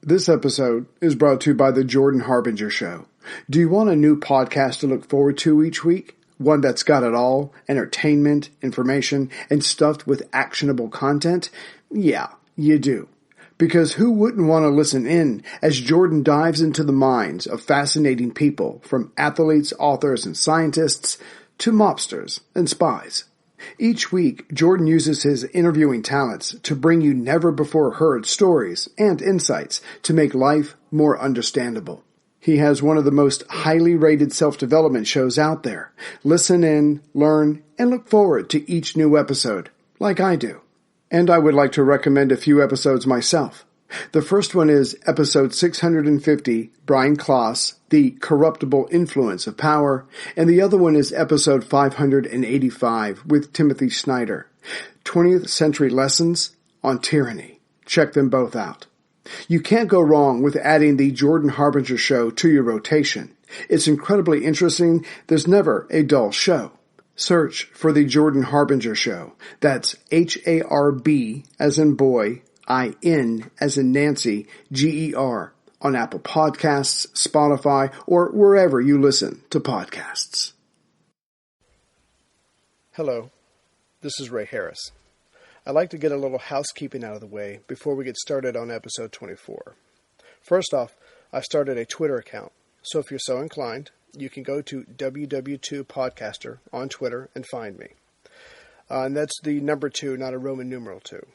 This episode is brought to you by the Jordan Harbinger Show. Do you want a new podcast to look forward to each week? One that's got it all, entertainment, information, and stuffed with actionable content? Yeah, you do. Because who wouldn't want to listen in as Jordan dives into the minds of fascinating people, from athletes, authors, and scientists to mobsters and spies. Each week, Jordan uses his interviewing talents to bring you never-before-heard stories and insights to make life more understandable. He has one of the most highly rated self-development shows out there. Listen in, learn, and look forward to each new episode, like I do. And I would like to recommend a few episodes myself. The first one is episode 650, Brian Klaas, The Corruptible Influence of Power, and the other one is episode 585 with Timothy Snyder, 20th Century Lessons on Tyranny. Check them both out. You can't go wrong with adding the Jordan Harbinger Show to your rotation. It's incredibly interesting. There's never a dull show. Search for the Jordan Harbinger Show. That's H-A-R-B as in boy, I-N as in Nancy, G-E-R, on Apple Podcasts, Spotify, or wherever you listen to podcasts. Hello, this is Ray Harris. I'd like to get a little housekeeping out of the way before we get started on episode 24. First off, I've started a Twitter account, so if you're so inclined, you can go to WWII Podcaster on Twitter and find me. And that's the number 2, not a Roman numeral 2.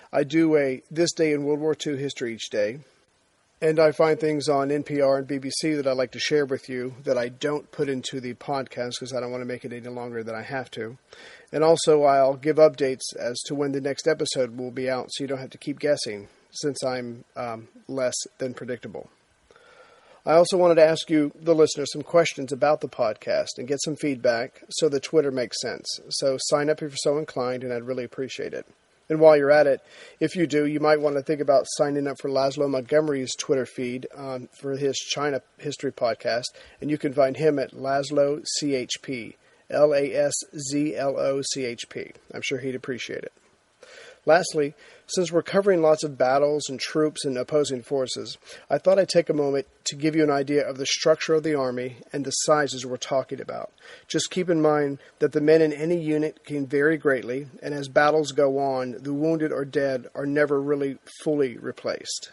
I do a This Day in World War II history each day, and I find things on NPR and BBC that I like to share with you that I don't put into the podcast because I don't want to make it any longer than I have to. And also I'll give updates as to when the next episode will be out so you don't have to keep guessing since I'm less than predictable. I also wanted to ask you, the listeners, some questions about the podcast and get some feedback so the Twitter makes sense. So sign up if you're so inclined, and I'd really appreciate it. And while you're at it, if you do, you might want to think about signing up for Laszlo Montgomery's Twitter feed for his China History podcast. And you can find him at Laszlo CHP, L-A-S-Z-L-O-C-H-P. I'm sure he'd appreciate it. Lastly, since we're covering lots of battles and troops and opposing forces, I thought I'd take a moment to give you an idea of the structure of the Army and the sizes we're talking about. Just keep in mind that the men in any unit can vary greatly, and as battles go on, the wounded or dead are never really fully replaced.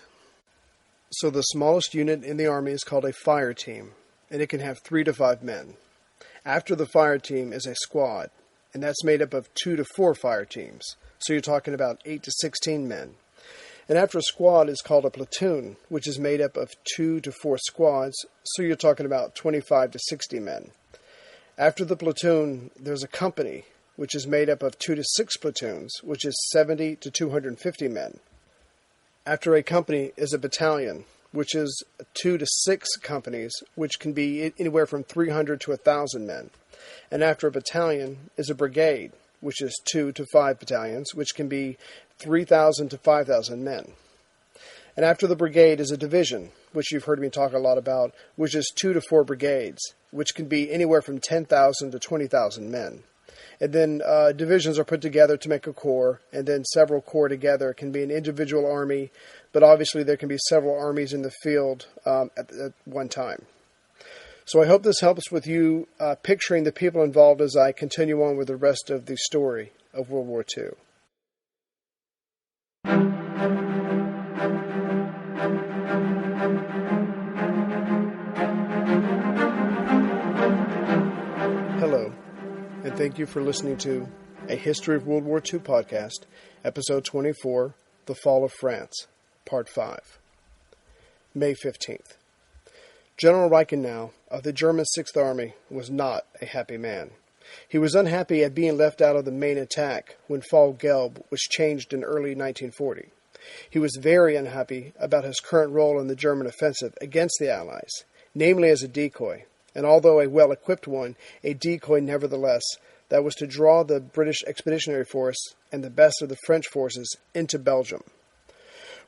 So the smallest unit in the Army is called a fire team, and it can have 3 to 5 men. After the fire team is a squad, and that's made up of 2 to 4 fire teams. So you're talking about 8 to 16 men. And after a squad is called a platoon, which is made up of 2 to 4 squads, so you're talking about 25 to 60 men. After the platoon, there's a company, which is made up of 2 to 6 platoons, which is 70 to 250 men. After a company is a battalion, which is 2 to 6 companies, which can be anywhere from 300 to 1,000 men. And after a battalion is a brigade, which is 2 to 5 battalions, which can be 3,000 to 5,000 men. And after the brigade is a division, which you've heard me talk a lot about, which is 2 to 4 brigades, which can be anywhere from 10,000 to 20,000 men. And then divisions are put together to make a corps, and then several corps together can be an individual army, but obviously there can be several armies in the field at one time. So I hope this helps with you picturing the people involved as I continue on with the rest of the story of World War II. Hello, and thank you for listening to A History of World War II podcast, episode 24, The Fall of France, part 5. May 15th. General Reichenau of the German Sixth Army was not a happy man. He was unhappy at being left out of the main attack when Fall Gelb was changed in early 1940. He was very unhappy about his current role in the German offensive against the Allies, namely as a decoy, and although a well-equipped one, a decoy nevertheless, that was to draw the British Expeditionary Force and the best of the French forces into Belgium.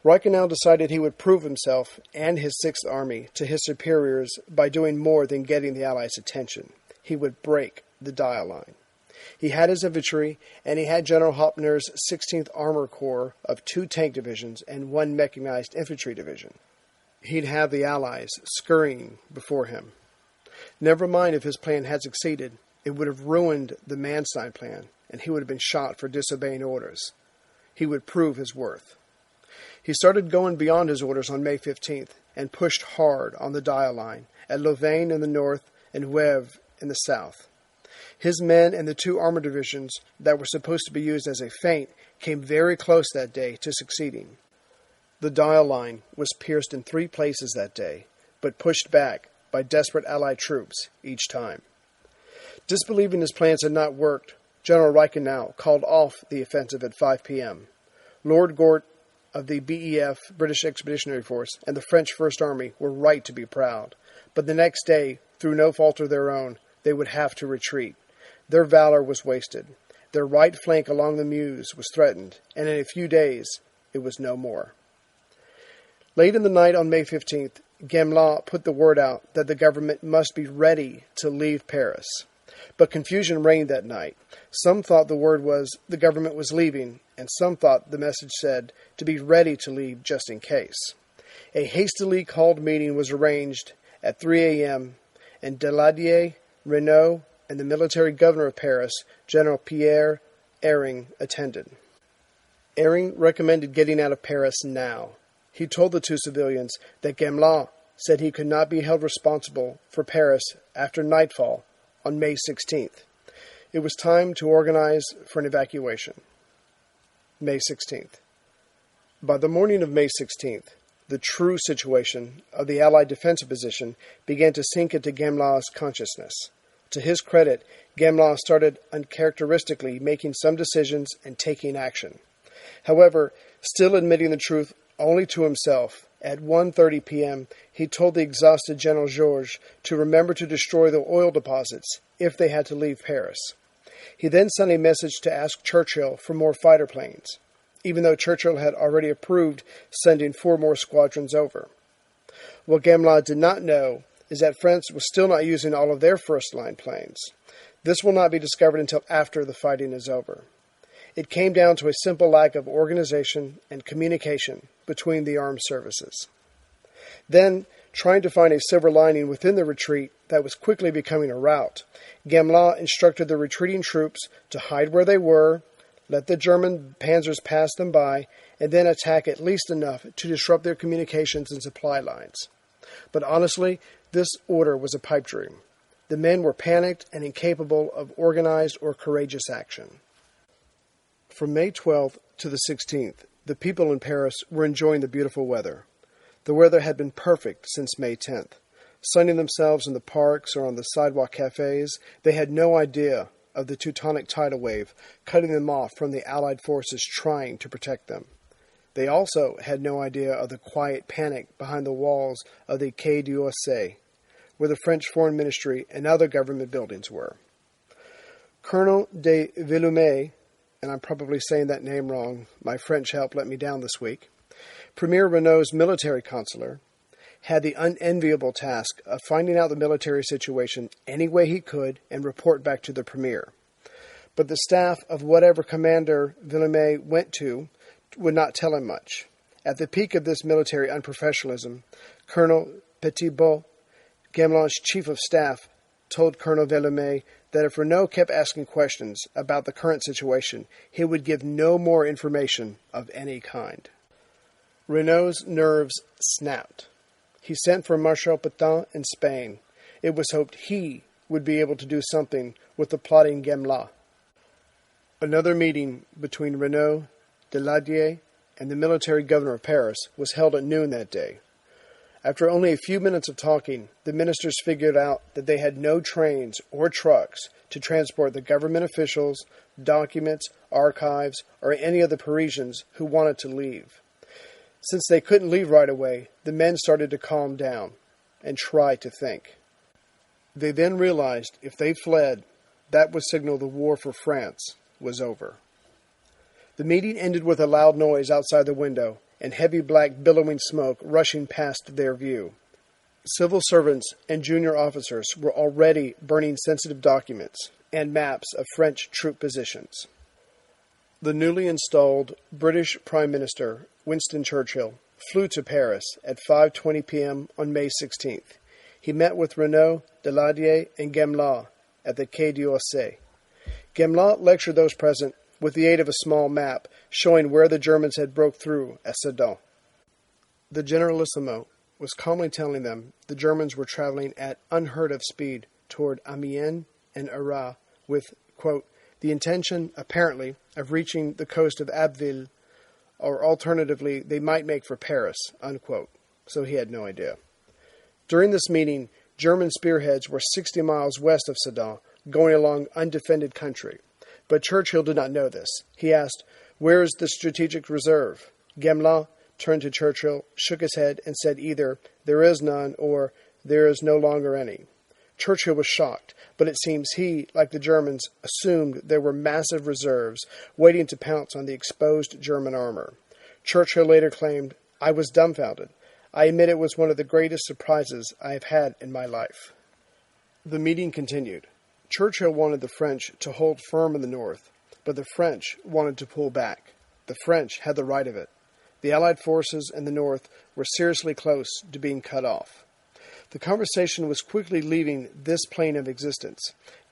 Reichenau decided he would prove himself and his Sixth Army to his superiors by doing more than getting the Allies' attention. He would break the dial line. He had his infantry, and he had General Hoppner's 16th Armor Corps of 2 tank divisions and 1 mechanized infantry division. He'd have the Allies scurrying before him. Never mind if his plan had succeeded, it would have ruined the Manstein plan, and he would have been shot for disobeying orders. He would prove his worth. He started going beyond his orders on May 15th and pushed hard on the Dial line at Louvain in the north and Wavre in the south. His men and the 2 armor divisions that were supposed to be used as a feint came very close that day to succeeding. The Dial line was pierced in 3 places that day, but pushed back by desperate Allied troops each time. Disbelieving his plans had not worked, General Reichenau called off the offensive at 5 p.m. Lord Gort of the BEF, British Expeditionary Force, and the French First Army were right to be proud, but the next day, through no fault of their own, they would have to retreat. Their valor was wasted. Their right flank along the Meuse was threatened, and in a few days it was no more. Late in the night on May 15th, Gamelin put the word out that the government must be ready to leave Paris. But confusion reigned that night. Some thought the word was the government was leaving, and some thought the message said to be ready to leave just in case. A hastily called meeting was arranged at 3 a.m., and Daladier, Renaud, and the military governor of Paris, General Pierre Ehring, attended. Ehring recommended getting out of Paris now. He told the 2 civilians that Gamelin said he could not be held responsible for Paris after nightfall on May 16th. It was time to organize for an evacuation. May 16th. By the morning of May 16th, the true situation of the Allied defensive position began to sink into Gamelin's consciousness. To his credit, Gamelin started uncharacteristically making some decisions and taking action. However, still admitting the truth only to himself, at 1:30 p.m., he told the exhausted General Georges to remember to destroy the oil deposits if they had to leave Paris. He then sent a message to ask Churchill for more fighter planes, even though Churchill had already approved sending 4 more squadrons over. What Gamelin did not know is that France was still not using all of their first-line planes. This will not be discovered until after the fighting is over. It came down to a simple lack of organization and communication between the armed services. Then, trying to find a silver lining within the retreat that was quickly becoming a rout, Gamelin instructed the retreating troops to hide where they were, let the German Panzers pass them by, and then attack at least enough to disrupt their communications and supply lines. But honestly, this order was a pipe dream. The men were panicked and incapable of organized or courageous action. From May 12th to the 16th, the people in Paris were enjoying the beautiful weather. The weather had been perfect since May 10th. Sunning themselves in the parks or on the sidewalk cafes, they had no idea of the Teutonic tidal wave cutting them off from the Allied forces trying to protect them. They also had no idea of the quiet panic behind the walls of the Quai d'Orsay, where the French Foreign Ministry and other government buildings were. Colonel de Villumet, and I'm probably saying that name wrong, my French help let me down this week, Premier Renaud's military counselor, had the unenviable task of finding out the military situation any way he could and report back to the Premier. But the staff of whatever Commander Villumet went to would not tell him much. At the peak of this military unprofessionalism, Colonel Petitbot, Gamelin's chief of staff, told Colonel Villumet that if Renaud kept asking questions about the current situation, he would give no more information of any kind. Renaud's nerves snapped. He sent for Marshal Pétain in Spain. It was hoped he would be able to do something with the plotting Gamelin. Another meeting between Renaud, Daladier, and the military governor of Paris was held at noon that day. After only a few minutes of talking, the ministers figured out that they had no trains or trucks to transport the government officials, documents, archives, or any of the Parisians who wanted to leave. Since they couldn't leave right away, the men started to calm down and try to think. They then realized if they fled, that would signal the war for France was over. The meeting ended with a loud noise outside the window and heavy black billowing smoke rushing past their view. Civil servants and junior officers were already burning sensitive documents, and maps of French troop positions. The newly installed British Prime Minister, Winston Churchill, flew to Paris at 5:20 p.m. on May 16th. He met with Renaud, Daladier, and Gamelin at the Quai d'Orsay. Gamelin lectured those present with the aid of a small map showing where the Germans had broke through at Sedan. The Generalissimo was calmly telling them the Germans were traveling at unheard-of speed toward Amiens and Arras with, quote, the intention, apparently, of reaching the coast of Abbeville, or alternatively, they might make for Paris, unquote. So he had no idea. During this meeting, German spearheads were 60 miles west of Sedan, going along undefended country. But Churchill did not know this. He asked, "Where is the strategic reserve?" Gamelin turned to Churchill, shook his head, and said either, "There is none," or "There is no longer any." Churchill was shocked, but it seems he, like the Germans, assumed there were massive reserves waiting to pounce on the exposed German armor. Churchill later claimed, "I was dumbfounded. I admit it was one of the greatest surprises I have had in my life." The meeting continued. Churchill wanted the French to hold firm in the north, but the French wanted to pull back. The French had the right of it. The Allied forces in the north were seriously close to being cut off. The conversation was quickly leaving this plane of existence.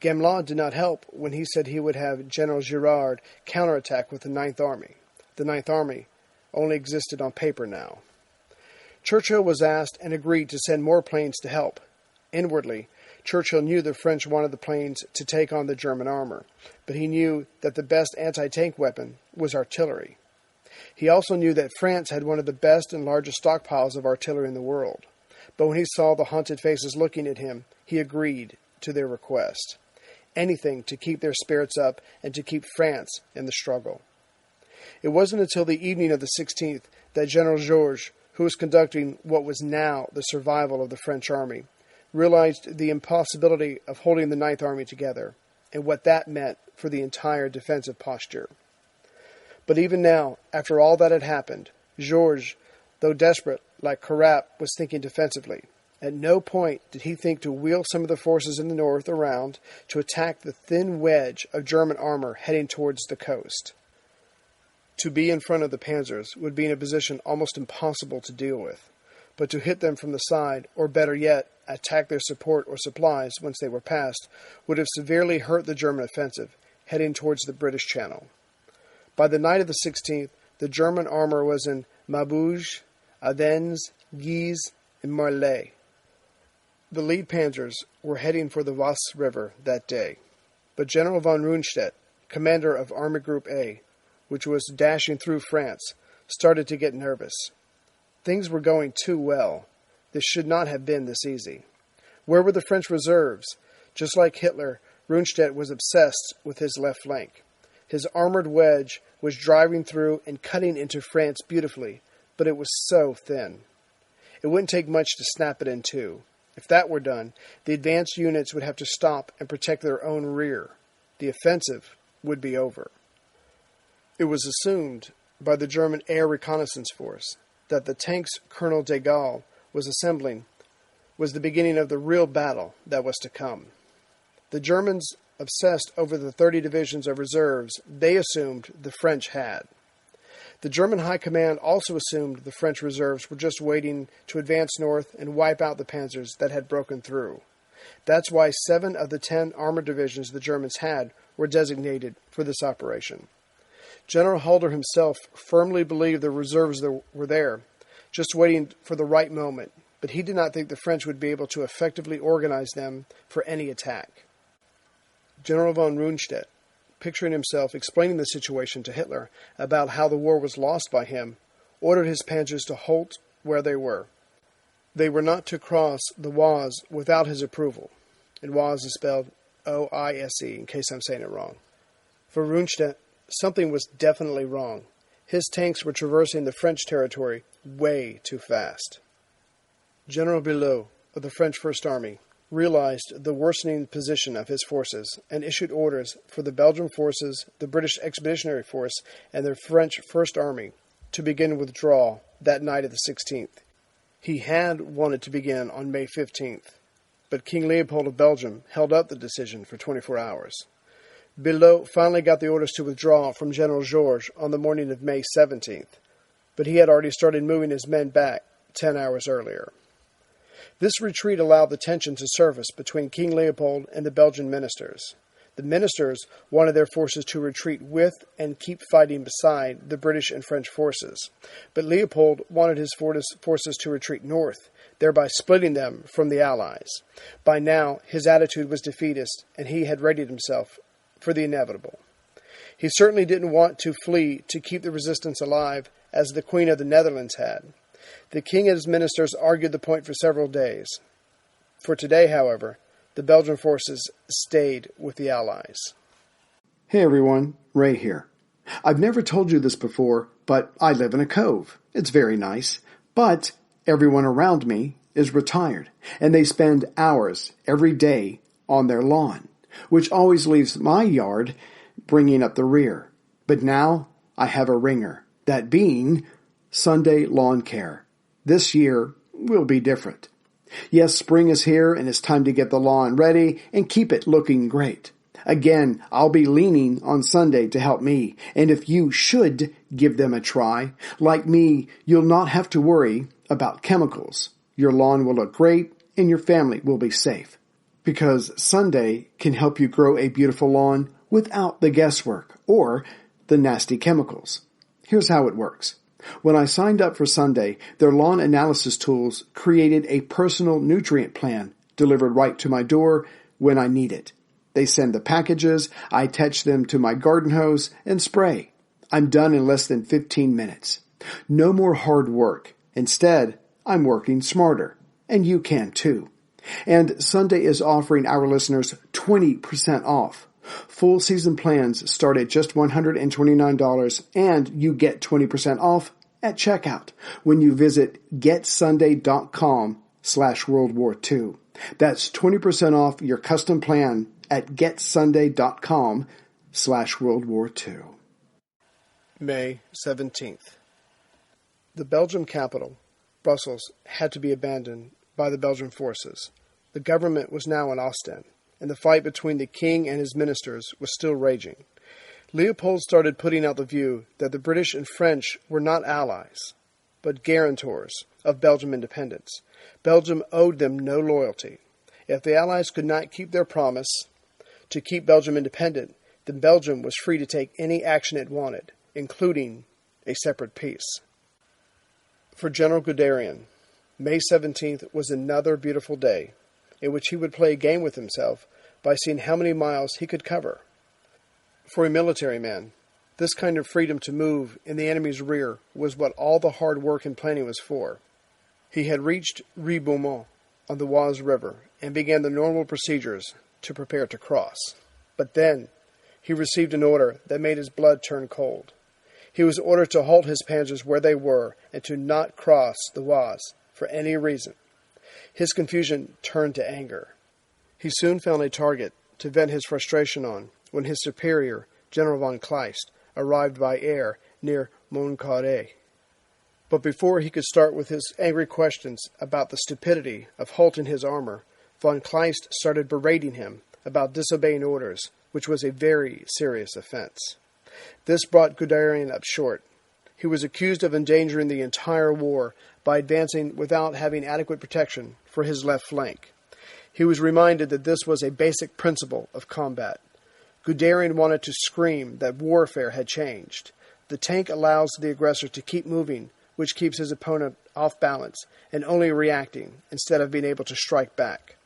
Gamelin did not help when he said he would have General Girard counterattack with the Ninth Army. The Ninth Army only existed on paper now. Churchill was asked and agreed to send more planes to help. Inwardly, Churchill knew the French wanted the planes to take on the German armor, but he knew that the best anti-tank weapon was artillery. He also knew that France had one of the best and largest stockpiles of artillery in the world. But when he saw the haunted faces looking at him, he agreed to their request. Anything to keep their spirits up and to keep France in the struggle. It wasn't until the evening of the 16th that General Georges, who was conducting what was now the survival of the French army, realized the impossibility of holding the Ninth Army together and what that meant for the entire defensive posture. But even now, after all that had happened, Georges, though desperate, like Carrap, was thinking defensively. At no point did he think to wheel some of the forces in the north around to attack the thin wedge of German armor heading towards the coast. To be in front of the Panzers would be in a position almost impossible to deal with, but to hit them from the side, or better yet, attack their support or supplies once they were past, would have severely hurt the German offensive, heading towards the British Channel. By the night of the 16th, the German armor was in Maubeuge, Ardennes, Guise, and Marly. The lead panzers were heading for the Vos River that day, but General von Rundstedt, commander of Army Group A, which was dashing through France, started to get nervous. Things were going too well. This should not have been this easy. Where were the French reserves? Just like Hitler, Rundstedt was obsessed with his left flank. His armored wedge was driving through and cutting into France beautifully, but it was so thin. It wouldn't take much to snap it in two. If that were done, the advanced units would have to stop and protect their own rear. The offensive would be over. It was assumed by the German Air Reconnaissance Force that the tanks Colonel de Gaulle was assembling was the beginning of the real battle that was to come. The Germans obsessed over the 30 divisions of reserves they assumed the French had. The German High Command also assumed the French reserves were just waiting to advance north and wipe out the panzers that had broken through. That's why 7 of the 10 armored divisions the Germans had were designated for this operation. General Halder himself firmly believed the reserves were there, just waiting for the right moment, but he did not think the French would be able to effectively organize them for any attack. General von Rundstedt, picturing himself explaining the situation to Hitler about how the war was lost by him, ordered his panzers to halt where they were. They were not to cross the Oise without his approval, and Oise is spelled O-I-S-E, in case I'm saying it wrong. For Rundstedt, something was definitely wrong. His tanks were traversing the French territory way too fast. General Billow of the French First Army realized the worsening position of his forces and issued orders for the Belgian forces, the British Expeditionary Force, and the French First Army to begin withdrawal that night of the 16th. He had wanted to begin on May 15th, but King Leopold of Belgium held up the decision for 24 hours. Billot finally got the orders to withdraw from General Georges on the morning of May 17th, but he had already started moving his men back 10 hours earlier. This retreat allowed the tension to surface between King Leopold and the Belgian ministers. The ministers wanted their forces to retreat with and keep fighting beside the British and French forces, but Leopold wanted his forces to retreat north, thereby splitting them from the Allies. By now, his attitude was defeatist, and he had readied himself for the inevitable. He certainly didn't want to flee to keep the resistance alive, as the Queen of the Netherlands had. The king and his ministers argued the point for several days. For today, however, the Belgian forces stayed with the Allies. Hey everyone, Ray here. I've never told you this before, but I live in a cove. It's very nice, but everyone around me is retired, and they spend hours every day on their lawn, which always leaves my yard bringing up the rear. But now I have a ringer, that being Sunday lawn care. This year will be different. Yes, spring is here and it's time to get the lawn ready and keep it looking great. Again, I'll be leaning on Sunday to help me, and if you should give them a try, like me, you'll not have to worry about chemicals. Your lawn will look great and your family will be safe. Because Sunday can help you grow a beautiful lawn without the guesswork or the nasty chemicals. Here's how it works. When I signed up for Sunday, their lawn analysis tools created a personal nutrient plan delivered right to my door when I need it. They send the packages, I attach them to my garden hose, and spray. I'm done in less than 15 minutes. No more hard work. Instead, I'm working smarter. And you can too. And Sunday is offering our listeners 20% off. Full season plans start at just $129, and you get 20% off at checkout when you visit getsunday.com/World War II. That's 20% off your custom plan at getsunday.com/World War II. May 17th. The Belgium capital, Brussels, had to be abandoned by the Belgian forces. The government was now in Ostend, and the fight between the king and his ministers was still raging. Leopold started putting out the view that the British and French were not allies, but guarantors of Belgian independence. Belgium owed them no loyalty. If the Allies could not keep their promise to keep Belgium independent, then Belgium was free to take any action it wanted, including a separate peace. For General Guderian, May 17th was another beautiful day in which he would play a game with himself by seeing how many miles he could cover. For a military man, this kind of freedom to move in the enemy's rear was what all the hard work and planning was for. He had reached Ribeaumont on the Oise River and began the normal procedures to prepare to cross. But then he received an order that made his blood turn cold. He was ordered to halt his panzers where they were and to not cross the Oise for any reason. His confusion turned to anger. He soon found a target to vent his frustration on when his superior, General von Kleist, arrived by air near Montcarré. But before he could start with his angry questions about the stupidity of halting his armor, von Kleist started berating him about disobeying orders, which was a very serious offense. This brought Guderian up short. He was accused of endangering the entire war by advancing without having adequate protection for his left flank. He was reminded that this was a basic principle of combat. Guderian wanted to scream that warfare had changed. The tank allows the aggressor to keep moving, which keeps his opponent off balance and only reacting instead of being able to strike back.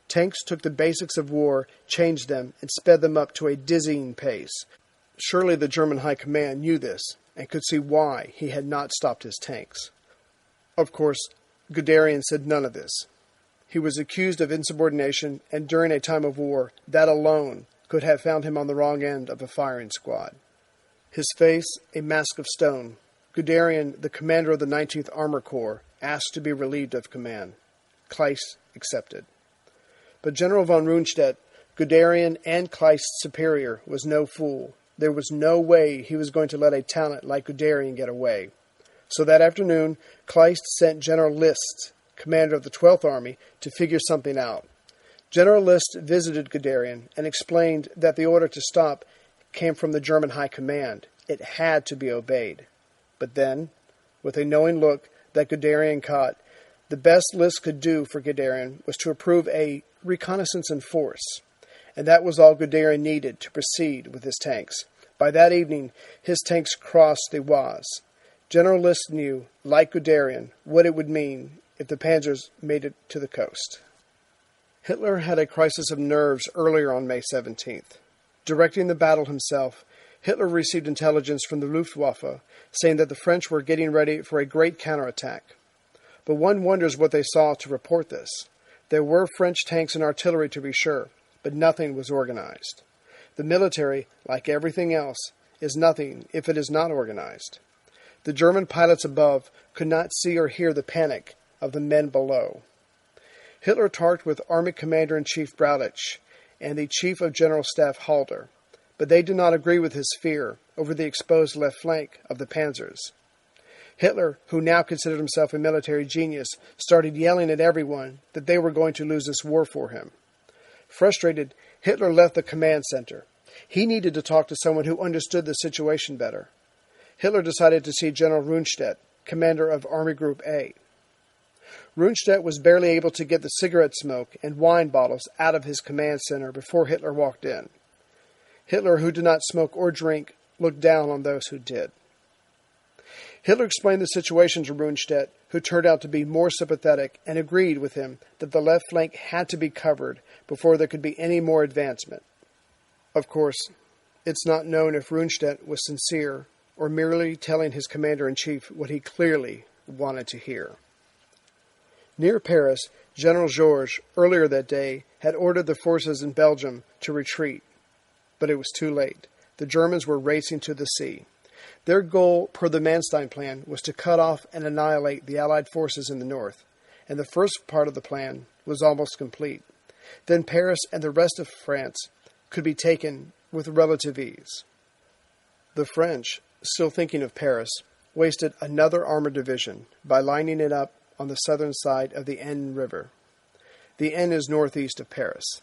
Tanks took the basics of war, changed them, and sped them up to a dizzying pace. Surely the German High Command knew this and could see why he had not stopped his tanks. Of course, Guderian said none of this. He was accused of insubordination, and during a time of war, that alone could have found him on the wrong end of a firing squad. His face a mask of stone, Guderian, the commander of the 19th Armor Corps, asked to be relieved of command. Kleist accepted. But General von Rundstedt, Guderian and Kleist's superior, was no fool. There was no way he was going to let a talent like Guderian get away. So that afternoon, Kleist sent General List, commander of the 12th Army, to figure something out. General List visited Guderian and explained that the order to stop came from the German High Command. It had to be obeyed. But then, with a knowing look that Guderian caught, the best List could do for Guderian was to approve a reconnaissance in force. And that was all Guderian needed to proceed with his tanks. By that evening, his tanks crossed the Oise. General List knew, like Guderian, what it would mean if the Panzers made it to the coast. Hitler had a crisis of nerves earlier on May 17th. Directing the battle himself, Hitler received intelligence from the Luftwaffe saying that the French were getting ready for a great counterattack. But one wonders what they saw to report this. There were French tanks and artillery to be sure, but nothing was organized. The military, like everything else, is nothing if it is not organized. The German pilots above could not see or hear the panic of the men below. Hitler talked with Army Commander-in-Chief Braulich and the Chief of General Staff Halder, but they did not agree with his fear over the exposed left flank of the Panzers. Hitler, who now considered himself a military genius, started yelling at everyone that they were going to lose this war for him. Frustrated, Hitler left the command center. He needed to talk to someone who understood the situation better. Hitler decided to see General Rundstedt, commander of Army Group A. Rundstedt was barely able to get the cigarette smoke and wine bottles out of his command center before Hitler walked in. Hitler, who did not smoke or drink, looked down on those who did. Hitler explained the situation to Rundstedt, who turned out to be more sympathetic and agreed with him that the left flank had to be covered before there could be any more advancement. Of course, it's not known if Rundstedt was sincere or merely telling his commander-in-chief what he clearly wanted to hear. Near Paris, General Georges, earlier that day, had ordered the forces in Belgium to retreat. But it was too late. The Germans were racing to the sea. Their goal, per the Manstein Plan, was to cut off and annihilate the Allied forces in the north, and the first part of the plan was almost complete. Then Paris and the rest of France could be taken with relative ease. The French, still thinking of Paris, wasted another armored division by lining it up on the southern side of the Aisne River. The Aisne is northeast of Paris.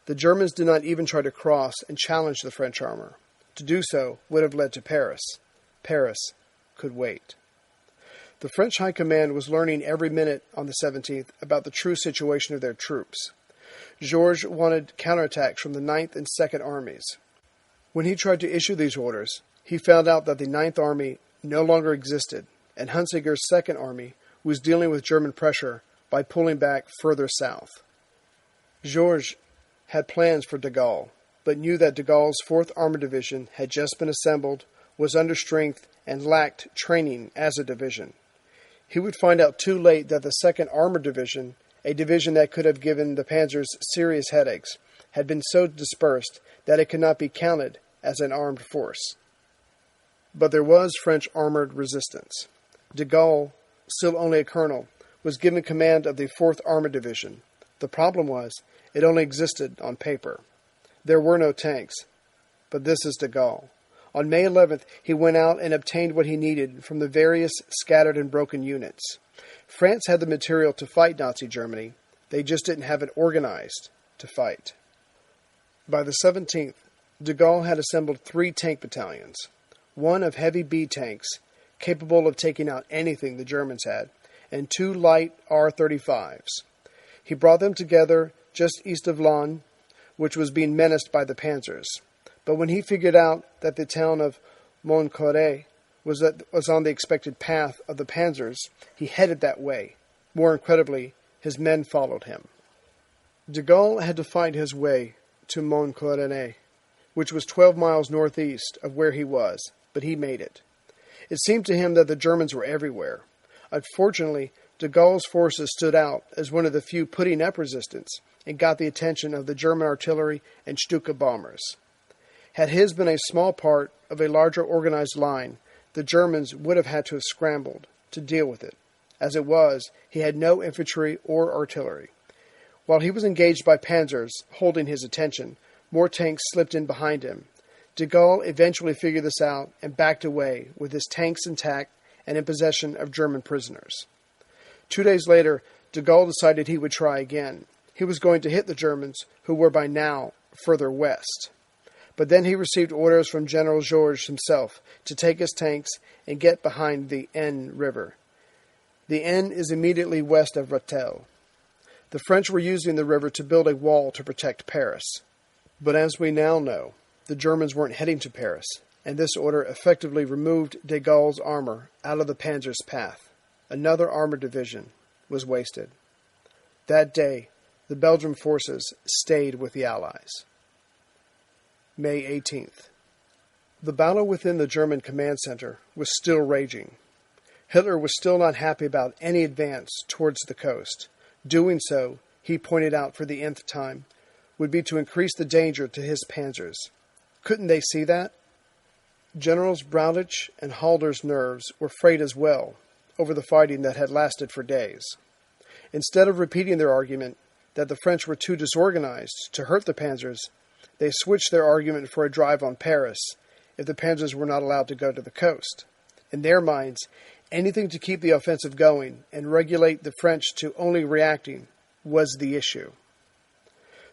The Germans did not even try to cross and challenge the French armor. To do so would have led to Paris. Paris could wait. The French High Command was learning every minute on the 17th about the true situation of their troops. Georges wanted counterattacks from the 9th and 2nd Armies. When he tried to issue these orders, he found out that the 9th Army no longer existed, and Hunziker's 2nd Army was dealing with German pressure by pulling back further south. Georges had plans for de Gaulle, but knew that de Gaulle's 4th Armored Division had just been assembled, was under strength, and lacked training as a division. He would find out too late that the 2nd Armored Division, a division that could have given the Panzers serious headaches, had been so dispersed that it could not be counted as an armed force. But there was French armored resistance. De Gaulle, still only a colonel, was given command of the 4th Armored Division. The problem was, it only existed on paper. There were no tanks. But this is de Gaulle. On May 11th, he went out and obtained what he needed from the various scattered and broken units. France had the material to fight Nazi Germany. They just didn't have it organized to fight. By the 17th, de Gaulle had assembled 3 tank battalions. One of heavy B tanks, capable of taking out anything the Germans had, and 2 light R-35s. He brought them together just east of Laon, which was being menaced by the Panzers. But when he figured out that the town of Montcoret was on the expected path of the Panzers, he headed that way. More incredibly, his men followed him. De Gaulle had to find his way to Montcoret, which was 12 miles northeast of where he was, but he made it. It seemed to him that the Germans were everywhere. Unfortunately, de Gaulle's forces stood out as one of the few putting up resistance and got the attention of the German artillery and Stuka bombers. Had his been a small part of a larger organized line, the Germans would have had to have scrambled to deal with it. As it was, he had no infantry or artillery. While he was engaged by Panzers, holding his attention, more tanks slipped in behind him. De Gaulle eventually figured this out and backed away with his tanks intact and in possession of German prisoners. 2 days later, de Gaulle decided he would try again. He was going to hit the Germans, who were by now further west. But then he received orders from General Georges himself to take his tanks and get behind the Aisne River. The Aisne is immediately west of Rethel. The French were using the river to build a wall to protect Paris. But as we now know, the Germans weren't heading to Paris, and this order effectively removed de Gaulle's armor out of the Panzers' path. Another armored division was wasted. That day, the Belgian forces stayed with the Allies. May 18th. The battle within the German command center was still raging. Hitler was still not happy about any advance towards the coast. Doing so, he pointed out for the nth time, would be to increase the danger to his panzers. Couldn't they see that? Generals Braulich and Halder's nerves were frayed as well over the fighting that had lasted for days. Instead of repeating their argument that the French were too disorganized to hurt the panzers, they switched their argument for a drive on Paris if the panzers were not allowed to go to the coast. In their minds, anything to keep the offensive going and regulate the French to only reacting was the issue.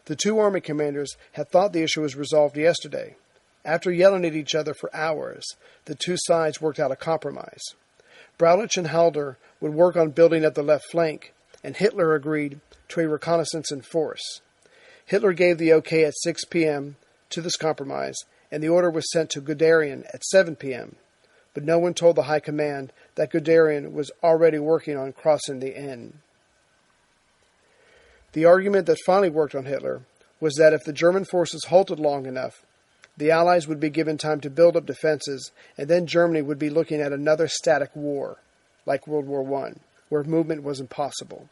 The two army commanders had thought the issue was resolved yesterday. After yelling at each other for hours, the two sides worked out a compromise. Braulich and Halder would work on building up the left flank, and Hitler agreed to a reconnaissance in force. Hitler gave the okay at 6 p.m. to this compromise, and the order was sent to Guderian at 7 p.m., but no one told the High Command that Guderian was already working on crossing the Aisne. The argument that finally worked on Hitler was that if the German forces halted long enough, the Allies would be given time to build up defenses, and then Germany would be looking at another static war, like World War I, where movement was impossible.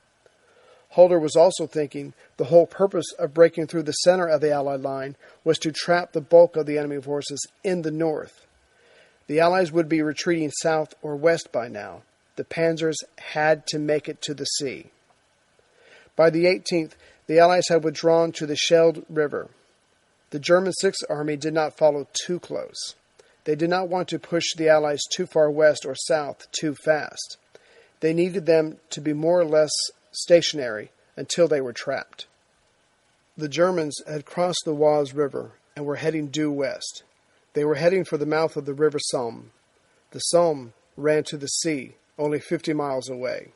Halder was also thinking the whole purpose of breaking through the center of the Allied line was to trap the bulk of the enemy forces in the north. The Allies would be retreating south or west by now. The panzers had to make it to the sea. By the 18th, the Allies had withdrawn to the Schelde River. The German Sixth Army did not follow too close. They did not want to push the Allies too far west or south too fast. They needed them to be more or less stationary until they were trapped. The Germans had crossed the Oise River and were heading due west. They were heading for the mouth of the river Somme. The Somme ran to the sea, only 50 miles away.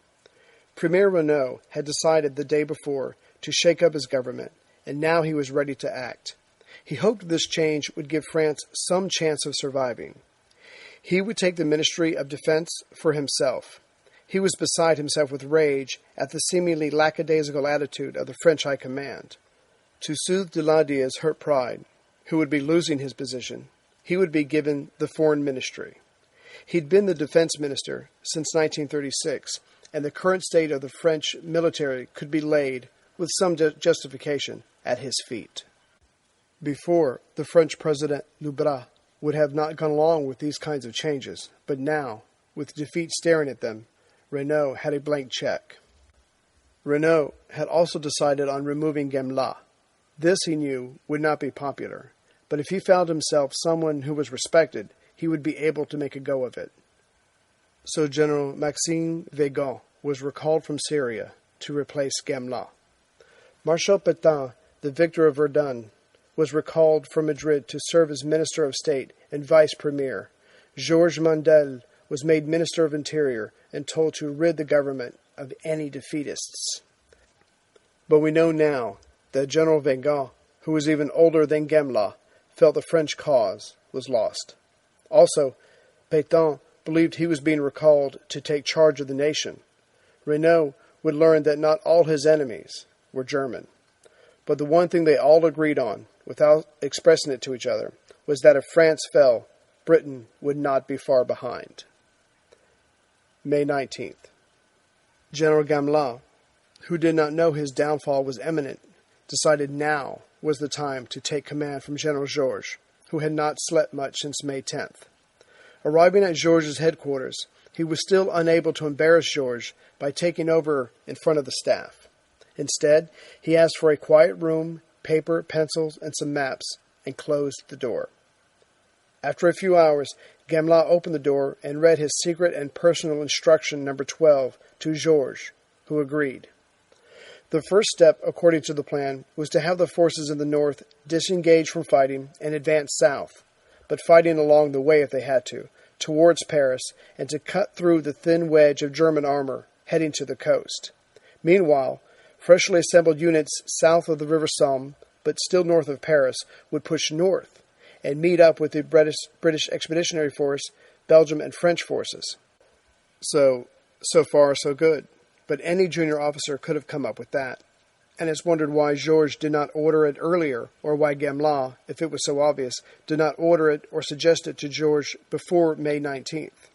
Premier Renaud had decided the day before to shake up his government, and now he was ready to act. He hoped this change would give France some chance of surviving. He would take the Ministry of Defense for himself. He was beside himself with rage at the seemingly lackadaisical attitude of the French High Command. To soothe Daladier's hurt pride, who would be losing his position, he would be given the Foreign Ministry. He'd been the defense minister since 1936, and the current state of the French military could be laid, with some justification, at his feet. Before, the French President Lubras would have not gone along with these kinds of changes, but now, with defeat staring at them, Renaud had a blank check. Renaud had also decided on removing Gamelin. This, he knew, would not be popular, but if he found himself someone who was respected, he would be able to make a go of it. So General Maxime Weygand was recalled from Syria to replace Gamelin. Marshal Pétain, the victor of Verdun, was recalled from Madrid to serve as Minister of State and Vice Premier. Georges Mandel was made Minister of Interior and told to rid the government of any defeatists. But we know now that General Weygand, who was even older than Gamelin, felt the French cause was lost. Also, Pétain believed he was being recalled to take charge of the nation. Renaud would learn that not all his enemies were German. But the one thing they all agreed on, without expressing it to each other, was that if France fell, Britain would not be far behind. May 19th. General Gamelin, who did not know his downfall was imminent, decided now was the time to take command from General Georges, who had not slept much since May 10th. Arriving at Georges' headquarters, he was still unable to embarrass Georges by taking over in front of the staff. Instead, he asked for a quiet room, paper, pencils, and some maps, and closed the door. After a few hours, Gamelin opened the door and read his secret and personal instruction number 12 to Georges, who agreed. The first step, according to the plan, was to have the forces in the north disengage from fighting and advance south, but fighting along the way if they had to, towards Paris, and to cut through the thin wedge of German armor heading to the coast. Meanwhile, freshly assembled units south of the River Somme, but still north of Paris, would push north and meet up with the British Expeditionary Force, Belgium, and French forces. So far, so good. But any junior officer could have come up with that, and has wondered why Georges did not order it earlier, or why Gamelin, if it was so obvious, did not order it or suggest it to Georges before May 19th.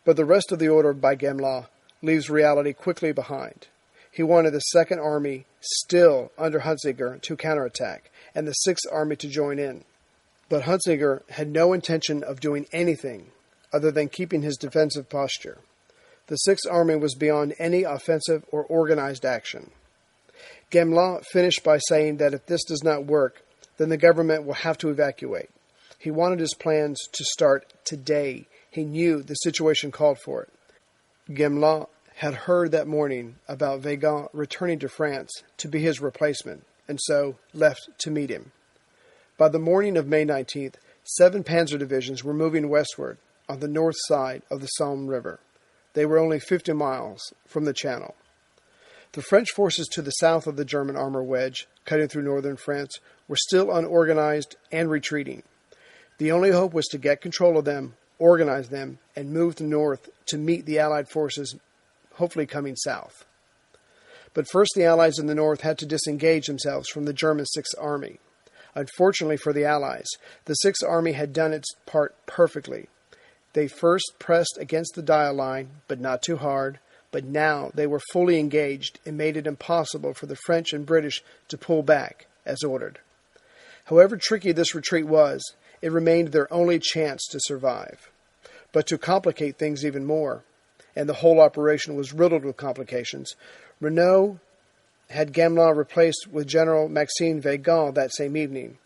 But the rest of the order by Gamelin leaves reality quickly behind. He wanted the Second Army, still under Huntziger, to counterattack, and the Sixth Army to join in. But Huntziger had no intention of doing anything other than keeping his defensive posture. The Sixth Army was beyond any offensive or organized action. Gamelin finished by saying that if this does not work, then the government will have to evacuate. He wanted his plans to start today. He knew the situation called for it. Gamelin had heard that morning about Weygand returning to France to be his replacement, and so left to meet him. By the morning of May 19th, 7 panzer divisions were moving westward on the north side of the Somme River. They were only 50 miles from the Channel. The French forces to the south of the German armor wedge, cutting through northern France, were still unorganized and retreating. The only hope was to get control of them, organize them, and move north to meet the Allied forces, hopefully coming south. But first the Allies in the north had to disengage themselves from the German Sixth Army. Unfortunately for the Allies, the Sixth Army had done its part perfectly. They first pressed against the Dial line, but not too hard, but now they were fully engaged and made it impossible for the French and British to pull back, as ordered. However tricky this retreat was, it remained their only chance to survive. But to complicate things even more, and the whole operation was riddled with complications, Renaud had Gamelin replaced with General Maxime Weygand that same evening,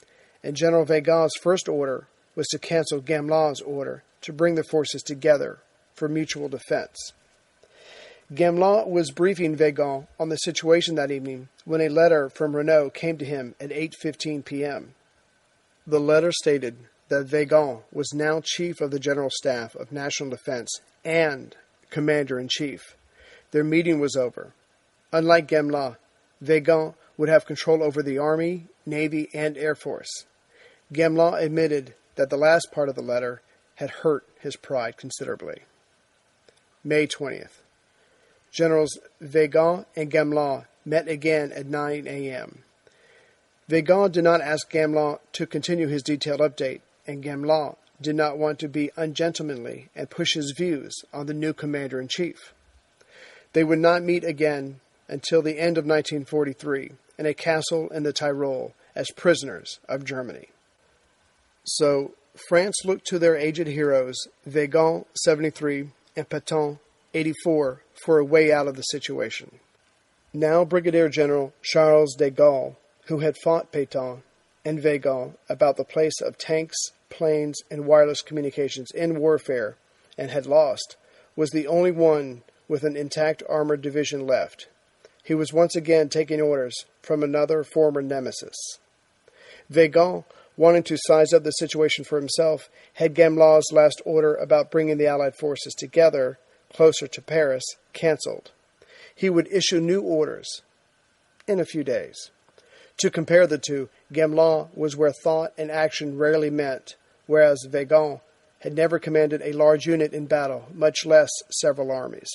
and General Weygand's first order was to cancel Gamelin's order to bring the forces together for mutual defense. Gamelin was briefing Weygand on the situation that evening when a letter from Renaud came to him at 8:15 p.m. The letter stated that Weygand was now Chief of the General Staff of National Defense and Commander-in-Chief. Their meeting was over. Unlike Gamelin, Weygand would have control over the Army, Navy, and Air Force. Gamelin admitted that the last part of the letter had hurt his pride considerably. May 20th. Generals Weygand and Gamelin met again at 9 a.m. Weygand did not ask Gamelin to continue his detailed update, and Gamelin did not want to be ungentlemanly and push his views on the new commander-in-chief. They would not meet again until the end of 1943 in a castle in the Tyrol as prisoners of Germany. So France looked to their aged heroes, Weygand, 73, and Pétain, 84, for a way out of the situation. Now Brigadier General Charles de Gaulle, who had fought Pétain and Weygand about the place of tanks, planes, and wireless communications in warfare and had lost, was the only one with an intact armored division left. He was once again taking orders from another former nemesis. Weygand, wanting to size up the situation for himself, had Gamelin's last order about bringing the Allied forces together, closer to Paris, cancelled. He would issue new orders in a few days. To compare the two, Gamelin was where thought and action rarely met, whereas Weygand had never commanded a large unit in battle, much less several armies.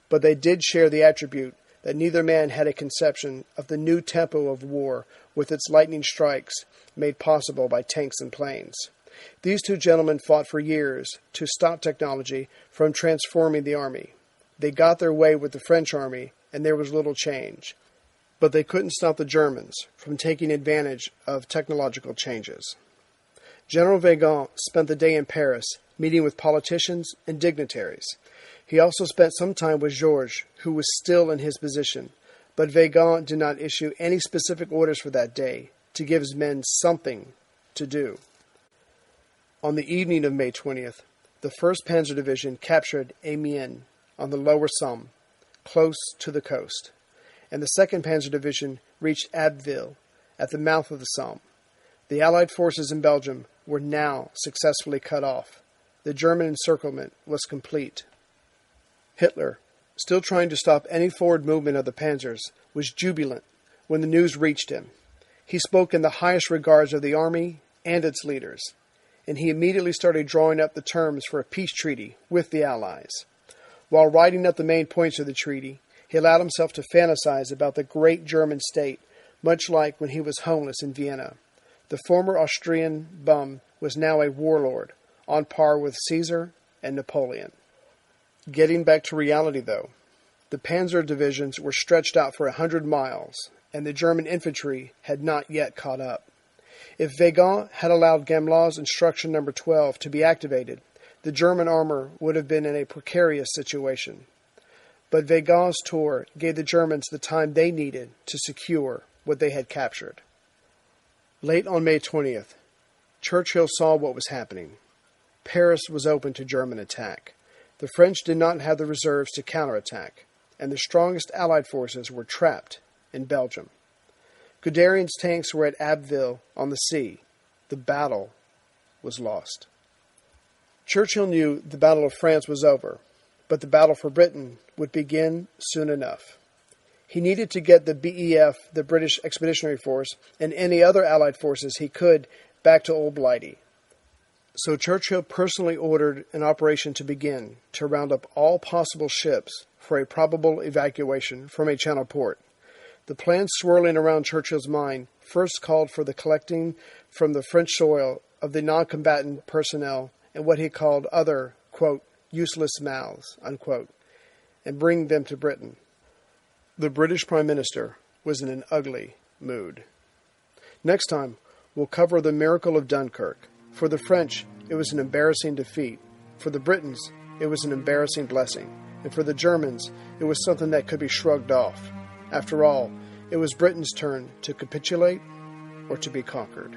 But they did share the attribute that neither man had a conception of the new tempo of war with its lightning strikes made possible by tanks and planes. These two gentlemen fought for years to stop technology from transforming the army. They got their way with the French army, and there was little change. But they couldn't stop the Germans from taking advantage of technological changes. General Weygand spent the day in Paris, meeting with politicians and dignitaries. He also spent some time with Georges, who was still in his position, but Weygand did not issue any specific orders for that day to give his men something to do. On the evening of May 20th, the 1st Panzer Division captured Amiens on the lower Somme, close to the coast, and the 2nd Panzer Division reached Abbeville at the mouth of the Somme. The Allied forces in Belgium were now successfully cut off. The German encirclement was complete. Hitler, still trying to stop any forward movement of the Panzers, was jubilant when the news reached him. He spoke in the highest regards of the army and its leaders, and he immediately started drawing up the terms for a peace treaty with the Allies. While writing up the main points of the treaty, he allowed himself to fantasize about the great German state, much like when he was homeless in Vienna. The former Austrian bum was now a warlord, on par with Caesar and Napoleon. Getting back to reality, though, the Panzer divisions were stretched out for 100 miles, and the German infantry had not yet caught up. If Weygand had allowed Gamelot's instruction number 12 to be activated, the German armor would have been in a precarious situation. But Weygand's tour gave the Germans the time they needed to secure what they had captured. Late on May 20th, Churchill saw what was happening. Paris was open to German attack. The French did not have the reserves to counterattack, and the strongest Allied forces were trapped in Belgium. Guderian's tanks were at Abbeville on the sea. The battle was lost. Churchill knew the Battle of France was over, but the battle for Britain would begin soon enough. He needed to get the BEF, the British Expeditionary Force, and any other Allied forces he could back to Old Blighty. So Churchill personally ordered an operation to begin to round up all possible ships for a probable evacuation from a Channel port. The plan swirling around Churchill's mind first called for the collecting from the French soil of the non-combatant personnel and what he called other, quote, useless mouths, unquote, and bring them to Britain. The British Prime Minister was in an ugly mood. Next time, we'll cover the miracle of Dunkirk. For the French, it was an embarrassing defeat. For the Britons, it was an embarrassing blessing. And for the Germans, it was something that could be shrugged off. After all, it was Britain's turn to capitulate or to be conquered.